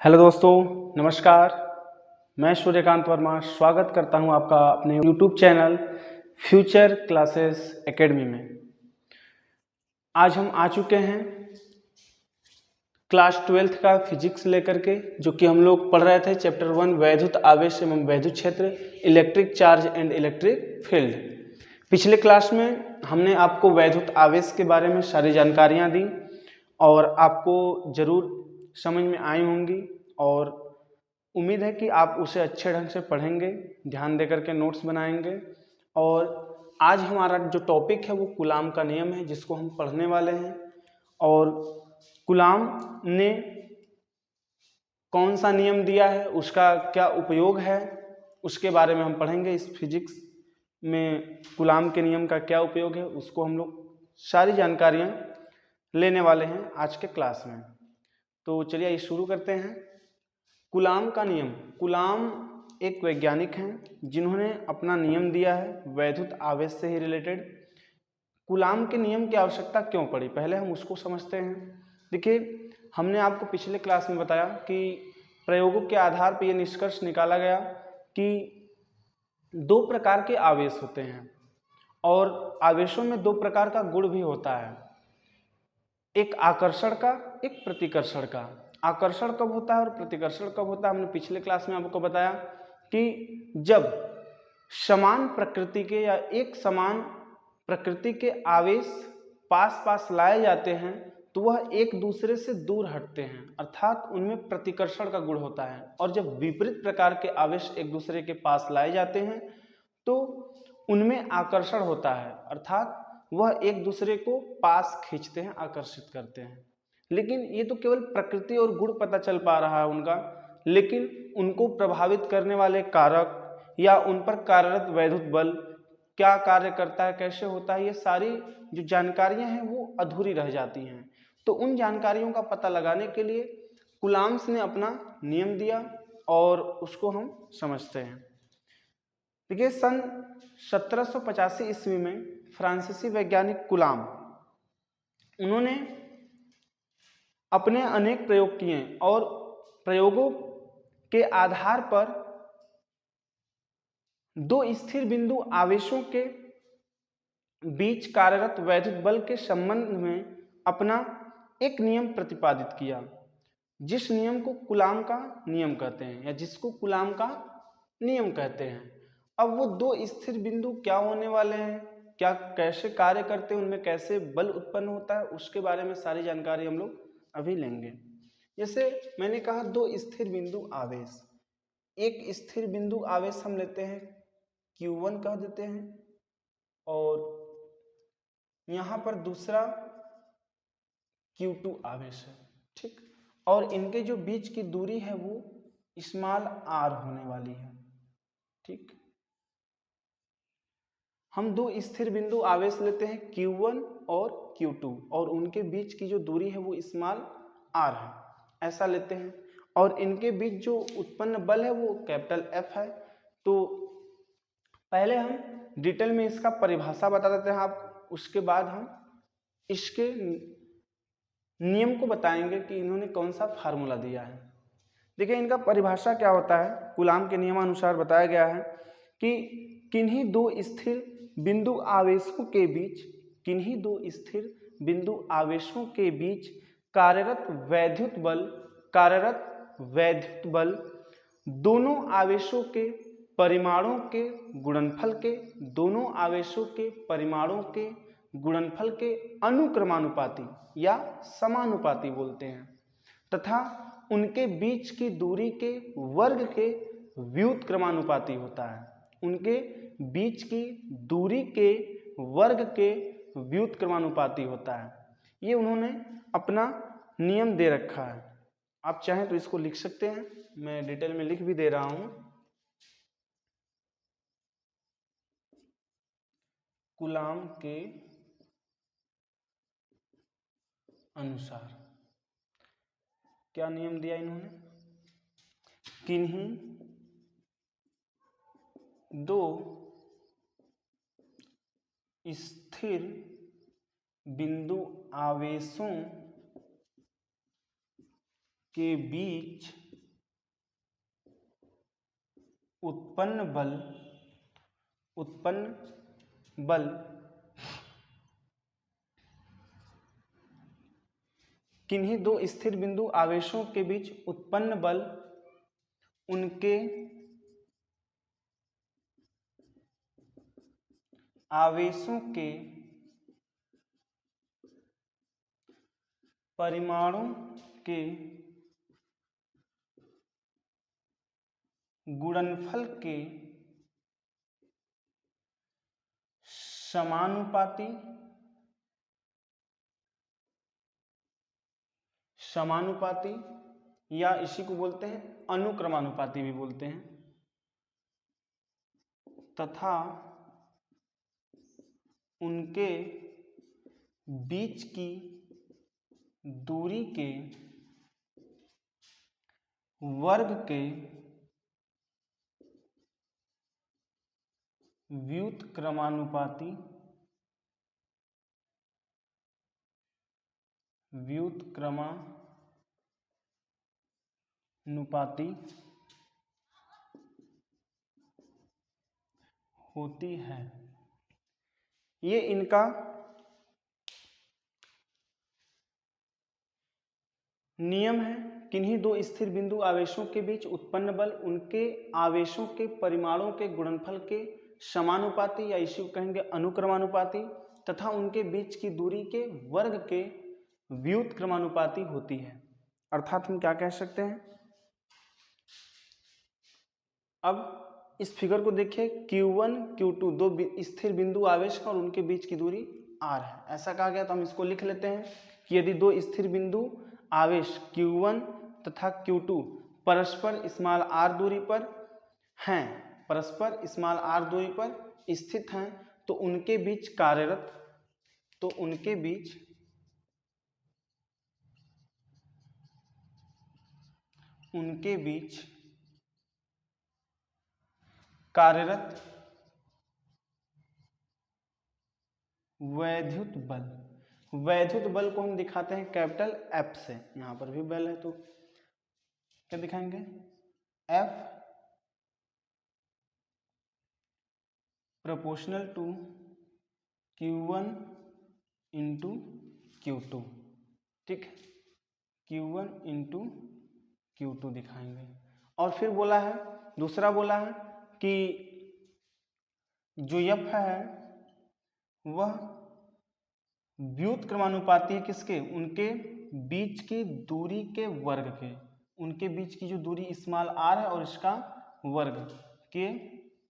Hello दोस्तों, नमस्कार। मैं सूर्यकांत वर्मा स्वागत करता हूं आपका अपने YouTube channel future classes academy में। आज हम आ चुके हैं क्लास 12th का फिजिक्स लेकर के, जो कि हम लोग पढ़ रहे थे चैप्टर 1 वैद्युत आवेश एवं वैद्युत क्षेत्र, electric charge and electric field. पिछले क्लास में हमने आपको वैद्युत आवेश के बारे में सारी जानकारियाँ दी और आपको ज़रूर समझ में आई होंगी और उम्मीद है कि आप उसे अच्छे ढंग से पढ़ेंगे, ध्यान देकर के नोट्स बनाएंगे। और आज हमारा जो टॉपिक है वो कूलाम का नियम है, जिसको हम पढ़ने वाले हैं। और कूलाम ने कौन सा नियम दिया है, उसका क्या उपयोग है, उसके बारे में हम पढ़ेंगे। इस फिजिक्स में कूलाम के नियम का क्या उपयोग है, उसको हम लोग सारी जानकारियाँ लेने वाले हैं आज के क्लास में। तो चलिए ये शुरू करते हैं। कूलाम का नियम। कूलाम एक वैज्ञानिक हैं जिन्होंने अपना नियम दिया है वैद्युत आवेश से ही रिलेटेड। कूलाम के नियम की आवश्यकता क्यों पड़ी, पहले हम उसको समझते हैं। देखिए, हमने आपको पिछले क्लास में बताया कि प्रयोगों के आधार पर यह निष्कर्ष निकाला गया कि दो प्रकार के आवेश होते हैं और आवेशों में दो प्रकार का गुण भी होता है, एक आकर्षण का, एक प्रतिकर्षण का। आकर्षण कब होता है और प्रतिकर्षण कब होता है, हमने पिछले क्लास में आपको बताया कि जब समान प्रकृति के या एक समान प्रकृति के आवेश पास पास लाए जाते हैं तो वह एक दूसरे से दूर हटते हैं, अर्थात उनमें प्रतिकर्षण का गुण होता है। और जब विपरीत प्रकार के आवेश एक दूसरे के पास लाए जाते हैं तो उनमें आकर्षण होता है, अर्थात वह एक दूसरे को पास खींचते हैं, आकर्षित करते हैं। लेकिन ये तो केवल प्रकृति और गुण पता चल पा रहा है उनका, लेकिन उनको प्रभावित करने वाले कारक या उन पर कार्यरत वैद्युत बल क्या कार्य करता है, कैसे होता है, ये सारी जो जानकारियां हैं वो अधूरी रह जाती हैं। तो उन जानकारियों का पता लगाने के लिए कूलाम्स ने अपना नियम दिया और उसको हम समझते हैं। देखिए, सन 1785 ईस्वी में फ्रांसीसी वैज्ञानिक कूलाम, उन्होंने अपने अनेक प्रयोग किए और प्रयोगों के आधार पर दो स्थिर बिंदु आवेशों के बीच कार्यरत वैद्युत बल के संबंध में अपना एक नियम प्रतिपादित किया, जिस नियम को कूलाम का नियम कहते हैं या जिसको कूलाम का नियम कहते हैं। अब वो दो स्थिर बिंदु क्या होने वाले हैं, क्या कैसे कार्य करते हैं, उनमें कैसे बल उत्पन्न होता है, उसके बारे में सारी जानकारी हम लोग अभी लेंगे। जैसे मैंने कहा दो स्थिर बिंदु आवेश, एक स्थिर बिंदु आवेश हम लेते हैं Q1 कह देते हैं और यहाँ पर दूसरा Q2 आवेश है, ठीक। और इनके जो बीच की दूरी है वो स्मॉल r होने वाली है, ठीक। हम दो स्थिर बिंदु आवेश लेते हैं Q1 और Q2 और उनके बीच की जो दूरी है वो स्मॉल r है, ऐसा लेते हैं। और इनके बीच जो उत्पन्न बल है वो कैपिटल F है। तो पहले हम डिटेल में इसका परिभाषा बता देते हैं आप, उसके बाद हम इसके नियम को बताएंगे कि इन्होंने कौन सा फार्मूला दिया है। देखिए, इनका परिभाषा क्या होता है, कूलाम के नियमानुसार बताया गया है कि किन्हीं दो स्थिर बिंदु आवेशों के बीच, किन्हीं दो स्थिर बिंदु आवेशों के बीच कार्यरत वैद्युत बल दोनों आवेशों के परिमाणों के गुणनफल के, दोनों आवेशों के परिमाणों के गुणनफल के अनुक्रमानुपाती या समानुपाती बोलते हैं, तथा उनके बीच की दूरी के वर्ग के व्युत्क्रमानुपाती होता है। उनके बीच की दूरी के वर्ग के व्युत्क्रमानुपाती होता है। ये उन्होंने अपना नियम दे रखा है। आप चाहें तो इसको लिख सकते हैं, मैं डिटेल में लिख भी दे रहा हूं। कूलाम के अनुसार क्या नियम दिया इन्होंने, किन्हीं दो स्थिर बिंदु आवेशों के बीच उत्पन्न बल किन्हीं दो स्थिर बिंदु आवेशों के बीच उत्पन्न बल उनके आवेशों के परिमाणों के गुणनफल के समानुपाती या इसी को बोलते हैं अनुक्रमानुपाती भी बोलते हैं, तथा उनके बीच की दूरी के वर्ग के व्युत्क्रमानुपाती होती है। ये इनका नियम है। किन्हीं दो स्थिर बिंदु आवेशों के बीच उत्पन्न बल उनके आवेशों के परिमाणों के गुणनफल के समानुपाती या इसी को कहेंगे अनुक्रमानुपाती तथा उनके बीच की दूरी के वर्ग के व्युत्क्रमानुपाती होती है। अर्थात हम क्या कह सकते हैं, अब इस फिगर को देखिए, Q1 Q2 दो स्थिर बिंदु आवेश और उनके बीच की दूरी r है, ऐसा कहा गया। तो हम इसको लिख लेते हैं कि यदि दो स्थिर बिंदु आवेश Q1 तथा Q2 परस्पर r दूरी पर हैं, परस्पर r दूरी पर स्थित हैं, तो उनके बीच कार्यरत वैद्युत बल को हम दिखाते हैं कैपिटल F से। यहां पर भी बल है तो क्या दिखाएंगे, F proportional to Q1 into Q2, ठीक है, Q1 इंटू Q2 दिखाएंगे। और फिर बोला है, दूसरा बोला है कि जो F है वह व्युत्क्रमानुपाती है किसके, उनके बीच की दूरी के वर्ग के, उनके बीच की जो दूरी r है और इसका वर्ग के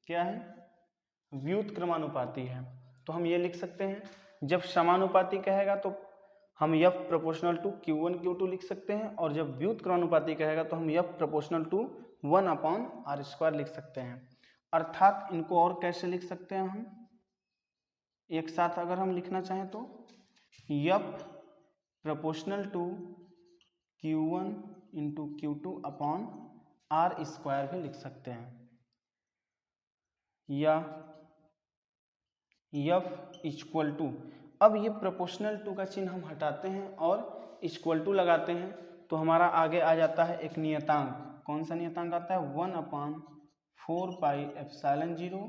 क्या है, व्युत्क्रमानुपाती है। तो हम ये लिख सकते हैं, जब समानुपाती कहेगा तो हम F proportional to Q1 Q2 लिख सकते हैं, और जब व्युत्क्रमानुपाती कहेगा तो हम F प्रोपोर्शनल टू 1/r² लिख सकते हैं। अर्थात इनको और कैसे लिख सकते हैं, हम एक साथ अगर हम लिखना चाहें तो F proportional to Q1 into Q2/r² भी लिख सकते हैं, या F इक्वल टू, अब ये प्रोपोर्शनल टू का चिन्ह हम हटाते हैं और इक्वल टू लगाते हैं, तो हमारा आगे आ जाता है एक नियतांक। कौन सा नियतांक आता है, 1/4πε0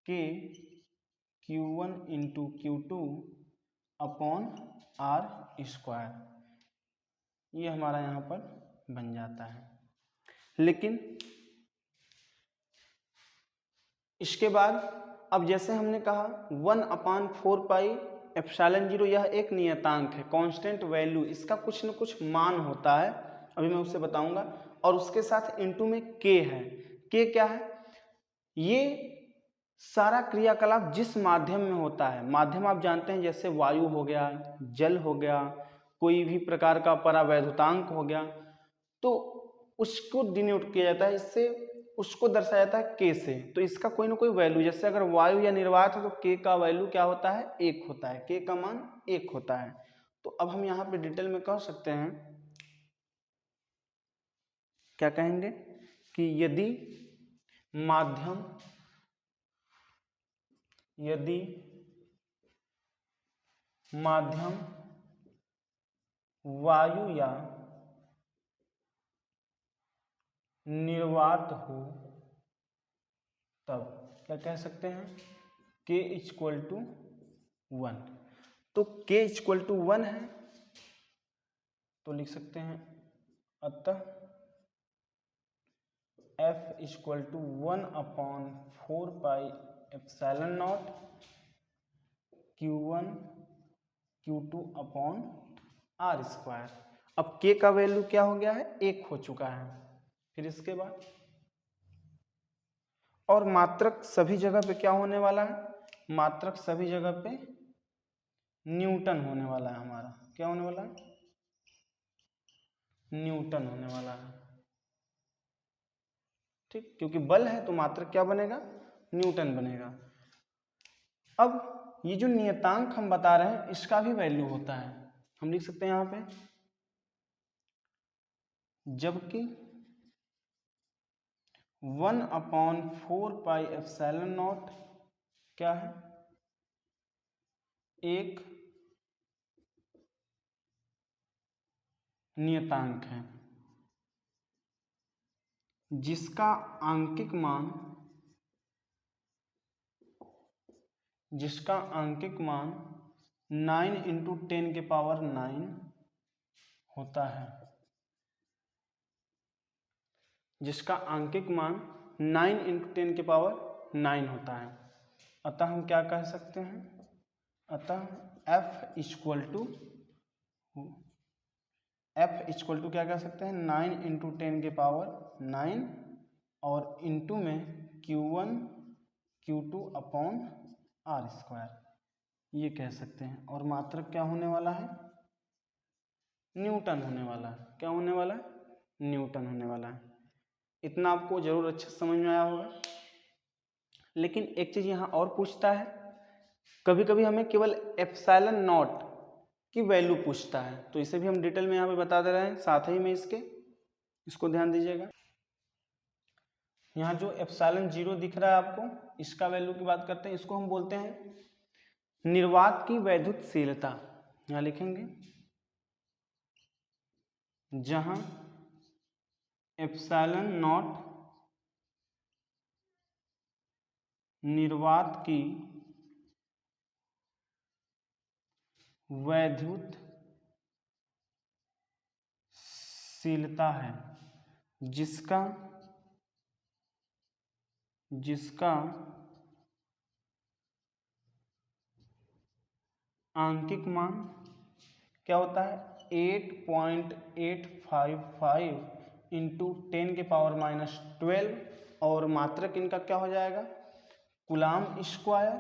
के Q1 इंटू Q2/r²। ये हमारा यहाँ पर बन जाता है। लेकिन इसके बाद अब जैसे हमने कहा 1/4πε0 यह एक नियतांक है, कांस्टेंट वैल्यू, इसका कुछ न कुछ मान होता है, अभी मैं उससे बताऊंगा। और उसके साथ इनटू में k है। k क्या है, ये सारा क्रियाकलाप जिस माध्यम में होता है, माध्यम आप जानते हैं, जैसे वायु हो गया, जल हो गया, कोई भी प्रकार का परावैद्युतांक हो गया, तो उसको डिनोट किया जाता है, इससे उसको दर्शाया जाता है k से। तो इसका कोई ना कोई वैल्यू, जैसे अगर वायु या निर्वात है तो k का वैल्यू क्या होता है, 1 होता है, k का मान 1 होता है। तो अब हम यहाँ पे डिटेल में कह सकते हैं, क्या कहेंगे कि यदि माध्यम वायु या निर्वात हो तब क्या कह सकते हैं, k इक्वल टू 1। तो k इक्वल टू 1 है तो लिख सकते हैं अतः f equal to 1/4πε0 Q1 Q2 upon r square. अब k का वैल्यू क्या हो गया है, 1 हो चुका है। फिर इसके बाद और मात्रक सभी जगह पे क्या होने वाला है, मात्रक सभी जगह पे न्यूटन होने वाला है हमारा। क्या होने वाला है, न्यूटन होने वाला है। ठीक, क्योंकि बल है तो मात्रक क्या बनेगा, न्यूटन बनेगा। अब ये जो नियतांक हम बता रहे हैं इसका भी वैल्यू होता है। हम लिख सकते हैं यहां पे, जबकि 1/4πε0 क्या है, एक नियतांक है जिसका आंकिक मान 9 × 10⁹ होता है, जिसका आंकिक मान 9 × 10⁹ होता है। अतः हम क्या कह सकते हैं, अतः f इक्वल टू क्या कह सकते हैं, 9 × 10⁹ और इंटू में Q1 Q2 upon r square, ये कह सकते हैं। और मात्रक क्या होने वाला है, न्यूटन होने वाला है। क्या होने वाला है, न्यूटन होने वाला है। इतना आपको जरूर अच्छे से समझ में आया होगा। लेकिन एक चीज यहाँ और पूछता है, कभी कभी हमें केवल ε0 की वैल्यू पूछता है, तो इसे भी हम डिटेल में यहाँ पे बता दे रहे हैं साथ ही में इसको ध्यान दीजिएगा। यहाँ जो ε0 दिख रहा है आपको, इसका वैल्यू की बात करते हैं। इसको हम बोलते हैं निर्वात की वैद्युतशीलता। यहाँ लिखेंगे जहां ε0 निर्वात की वैद्युतशीलता है, जिसका आंकिक मान क्या होता है, 8.855 × 10⁻⁻12 और मात्रक इनका क्या हो जाएगा, कूलाम स्क्वायर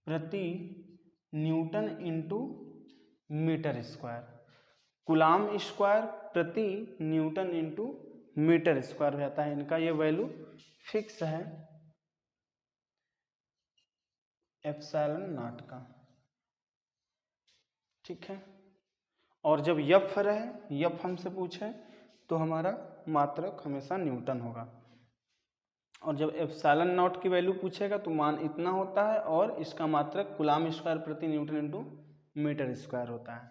प्रति newton into metre square. Coulomb square प्रति न्यूटन इंटू मीटर स्क्वायर रहता है इनका। ये वैल्यू फिक्स है ε0 का। ठीक है, और जब यफ रहे, यफ हमसे पूछे तो हमारा मात्रक हमेशा न्यूटन होगा। और जब ε0 की वैल्यू पूछेगा तो मान इतना होता है और इसका मात्रक कूलाम स्क्वायर प्रति न्यूटन इंटू मीटर स्क्वायर होता है।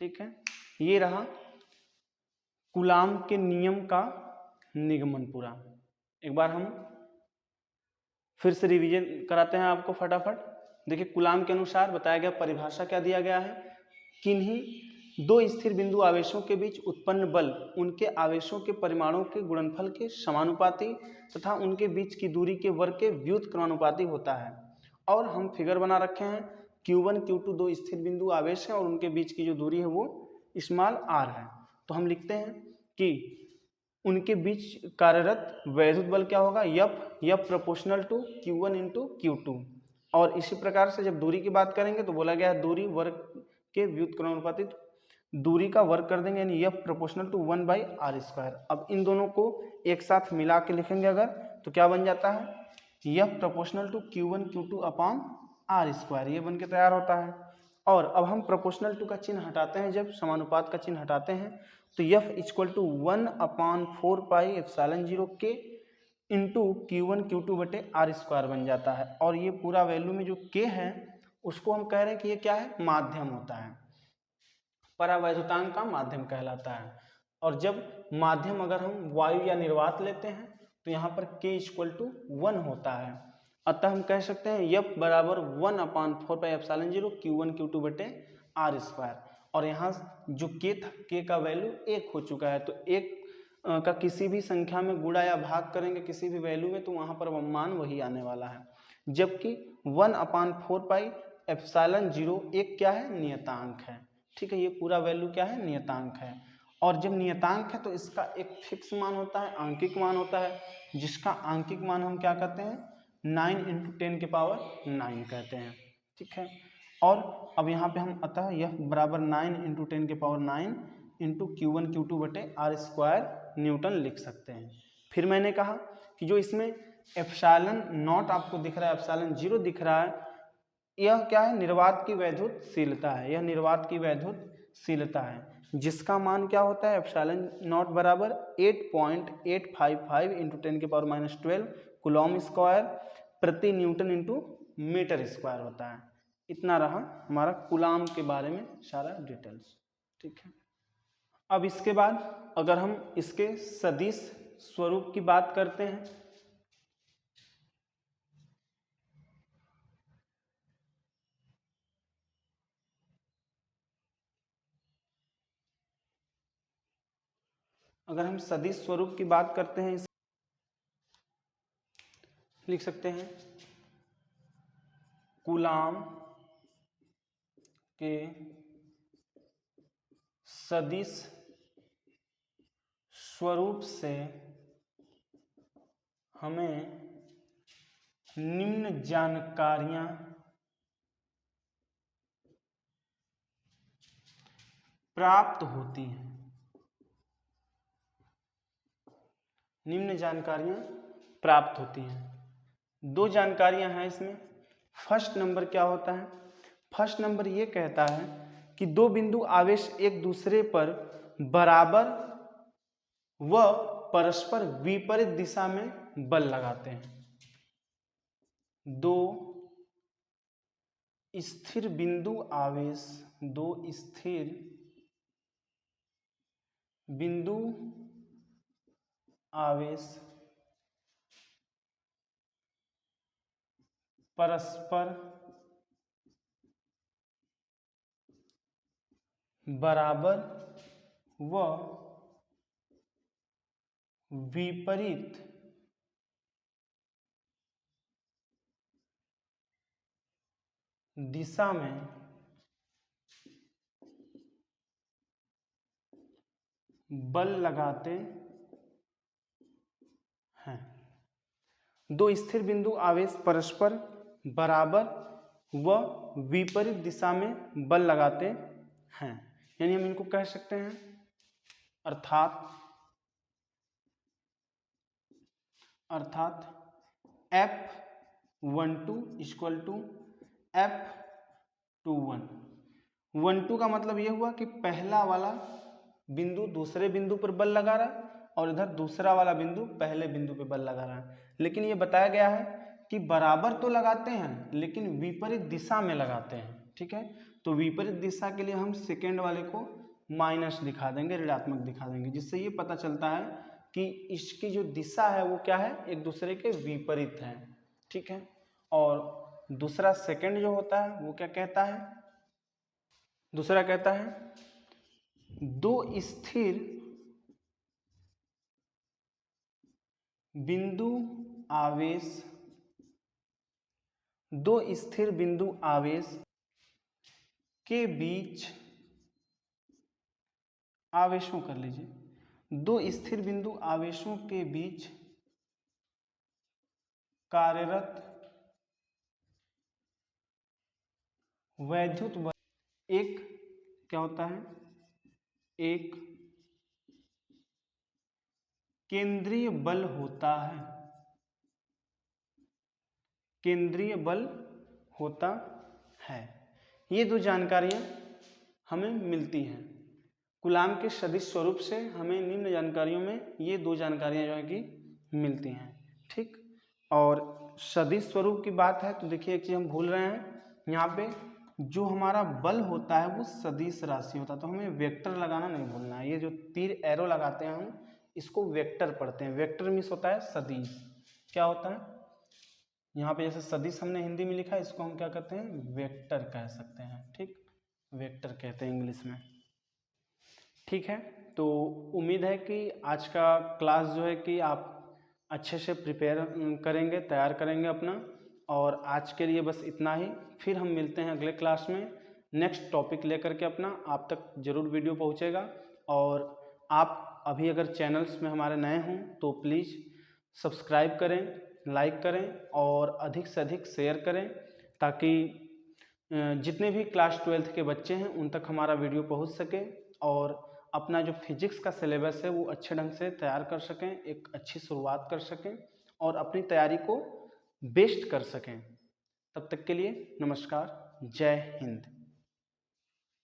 ठीक है, ये रहा कूलाम के नियम का निगमन पूरा। एक बार हम फिर से रिवीजन कराते हैं आपको फटाफट। देखिए, कूलाम के अनुसार बताया गया, परिभाषा क्या दिया गया है, किन्हीं दो स्थिर बिंदु आवेशों के बीच उत्पन्न बल उनके आवेशों के परिमाणों के गुणनफल के समानुपाती तथा उनके बीच की दूरी के वर्ग के व्युत्क्रमानुपाती होता है। और हम फिगर बना रखे हैं, Q1 Q2 दो स्थिर बिंदु आवेश हैं और उनके बीच की जो दूरी है वो स्मॉल r है। तो हम लिखते हैं कि उनके बीच कार्यरत वैद्युत बल क्या होगा, F proportional to Q1 × Q2। और इसी प्रकार से जब दूरी की बात करेंगे तो बोला गया है दूरी वर्ग के व्युत्क्रमानुपाती, दूरी का वर्ग कर देंगे, यानी F प्रोपोर्शनल टू 1/r²। अब इन दोनों को एक साथ मिला के लिखेंगे अगर, तो क्या बन जाता है, F proportional to Q1 Q2 upon r²। ये बन के तैयार होता है। और अब हम प्रोपोर्शनल टू का चिन्ह हटाते हैं, जब समानुपात का चिन्ह हटाते हैं तो F equal to 1/4πε0 k into Q1 Q2 बटे r² बन जाता है। और ये पूरा वैल्यू में जो k है उसको हम कह रहे हैं कि ये क्या है, माध्यम होता है, परावैद्युतांक का माध्यम कहलाता है। और जब माध्यम अगर हम वायु या निर्वात लेते हैं तो यहाँ पर k इक्वल टू 1 होता है। अतः हम कह सकते हैं F बराबर 1/4πε0 Q1 Q2 बटे R स्क्वायर। और यहाँ जो k था, k का वैल्यू 1 हो चुका है, तो 1 का किसी भी संख्या में गुणा या भाग करेंगे किसी भी वैल्यू में, तो वहाँ पर मान वही आने वाला है। जबकि 1/4πε0 एक क्या है, नियतांक है। ठीक है, ये पूरा वैल्यू क्या है, नियतांक है। और जब नियतांक है तो इसका एक फिक्स मान होता है, आंकिक मान होता है, जिसका आंकिक मान हम क्या कहते हैं, 9 × 10⁹ कहते हैं। ठीक है, और अब यहाँ पे हम अतः यह बराबर 9 × 10⁹ Q1 Q2 बटे R स्क्वायर न्यूटन लिख सकते हैं। फिर मैंने कहा कि जो इसमें एप्सिलॉन नॉट आपको दिख रहा है, एप्सिलॉन 0 दिख रहा है, यह क्या है, निर्वात की वैद्युतशीलता है। यह निर्वात की वैद्युतशीलता है, जिसका मान क्या होता है, एप्सिलॉन नॉट बराबर 8.855 × 10⁻12 कूलॉम स्क्वायर प्रति न्यूटन इंटू मीटर स्क्वायर होता है। इतना रहा हमारा कूलॉम के बारे में सारा डिटेल्स। ठीक है, अब इसके बाद अगर हम इसके सदिश स्वरूप की बात करते हैं, अगर हम सदिश स्वरूप की बात करते हैं, लिख सकते हैं कूलॉम के सदिश स्वरूप से हमें निम्न जानकारियां प्राप्त होती हैं। निम्न जानकारियां प्राप्त होती हैं। दो जानकारियां हैं इसमें। फर्स्ट नंबर क्या होता है, फर्स्ट नंबर ये कहता है कि दो बिंदु आवेश एक दूसरे पर बराबर व परस्पर विपरीत दिशा में बल लगाते हैं। दो स्थिर बिंदु आवेश, दो स्थिर बिंदु आवेश परस्पर बराबर व विपरीत दिशा में बल लगाते हैं। दो स्थिर बिंदु आवेश परस्पर बराबर व विपरीत दिशा में बल लगाते हैं, यानी हम इनको कह सकते हैं अर्थात F12 इक्वल टू F21। 12 का मतलब ये हुआ कि पहला वाला बिंदु दूसरे बिंदु पर बल लगा रहा है और इधर दूसरा वाला बिंदु पहले बिंदु पर बल लगा रहा है। लेकिन ये बताया गया है कि बराबर तो लगाते हैं लेकिन विपरीत दिशा में लगाते हैं। ठीक है, तो विपरीत दिशा के लिए हम सेकेंड वाले को माइनस दिखा देंगे, ऋणात्मक दिखा देंगे, जिससे ये पता चलता है कि इसकी जो दिशा है वो क्या है, एक दूसरे के विपरीत है। ठीक है, और दूसरा सेकेंड जो होता है वो क्या कहता है, दूसरा कहता है दो स्थिर बिंदु आवेश, दो स्थिर बिंदु आवेश के बीच, आवेशों कर लीजिए, दो स्थिर बिंदु आवेशों के बीच कार्यरत वैद्युत बल एक क्या होता है, एक केंद्रीय बल होता है, केंद्रीय बल होता है। ये दो जानकारियां हमें मिलती हैं। कूलॉम के सदिश स्वरूप से हमें निम्न जानकारियों में ये दो जानकारियां जो है कि मिलती हैं। ठीक, और सदिश स्वरूप की बात है तो देखिए एक चीज हम भूल रहे हैं, यहाँ पे जो हमारा बल होता है वो सदिश राशि होता है, तो हमें वेक्टर लगाना नहीं भूलना है। ये जो तीर एरो लगाते हैं हम, इसको वेक्टर पढ़ते हैं। वेक्टर मीन्स होता है सदिश। क्या होता है, यहाँ पे जैसे सदिश हमने हिंदी में लिखा है, इसको हम क्या कहते हैं, वेक्टर कह सकते हैं। ठीक, वेक्टर कहते हैं इंग्लिश में। ठीक है, तो उम्मीद है कि आज का क्लास जो है कि आप अच्छे से प्रिपेयर करेंगे, तैयार करेंगे अपना। और आज के लिए बस इतना ही, फिर हम मिलते हैं अगले क्लास में नेक्स्ट टॉपिक लेकर के अपना। आप तक जरूर वीडियो पहुंचेगा। और आप अभी अगर चैनल्स में हमारे नए हों तो प्लीज़ सब्सक्राइब करें, लाइक करें और अधिक से अधिक शेयर करें, ताकि जितने भी क्लास 12th के बच्चे हैं उन तक हमारा वीडियो पहुंच सके और अपना जो फिजिक्स का सिलेबस है वो अच्छे ढंग से तैयार कर सकें, एक अच्छी शुरुआत कर सकें और अपनी तैयारी को बेस्ट कर सकें। तब तक के लिए नमस्कार, जय हिंद।